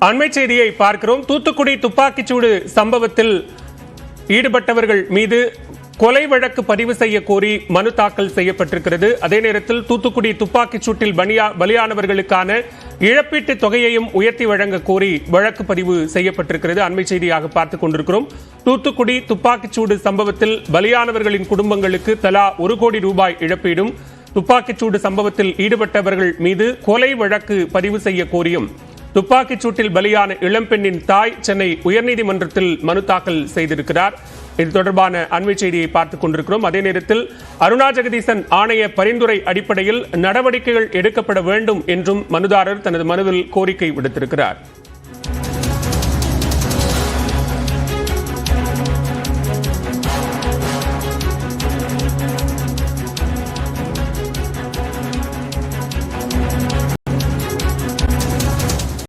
அண்மை செய்தியை பார்க்கிறோம். தூத்துக்குடி துப்பாக்கிச்சூடு சம்பவத்தில் ஈடுபட்டவர்கள் மீது கொலை வழக்கு பதிவு செய்ய கோரி மனு தாக்கல் செய்யப்பட்டிருக்கிறது. அதே நேரத்தில் தூத்துக்குடி துப்பாக்கிச் சூட்டில் பலியானவர்களுக்கான இழப்பீட்டு தொகையையும் உயர்த்தி வழங்க கோரி வழக்கு பதிவு செய்யப்பட்டிருக்கிறது. அண்மை செய்தியாக பார்த்துக் கொண்டிருக்கிறோம். தூத்துக்குடி துப்பாக்கிச்சூடு சம்பவத்தில் பலியானவர்களின் குடும்பங்களுக்கு தலா 1 கோடி ரூபாய் இழப்பீடும், துப்பாக்கிச்சூடு சம்பவத்தில் ஈடுபட்டவர்கள் மீது கொலை வழக்கு பதிவு செய்ய கோரியும் துப்பாக்கிச் சூட்டில் பலியான இளம்பெண்ணின் தாய் சென்னை உயர்நீதிமன்றத்தில் மனு தாக்கல் செய்திருக்கிறார். இது தொடர்பான அண்மை செய்தியை பார்த்துக் கொண்டிருக்கிறோம். அதே நேரத்தில் அருணா ஜெகதீசன் ஆணைய பரிந்துரை அடிப்படையில் நடவடிக்கைகள் எடுக்கப்பட வேண்டும் என்றும் மனுதாரர் தனது மனுவில் கோரிக்கை விடுத்திருக்கிறார்.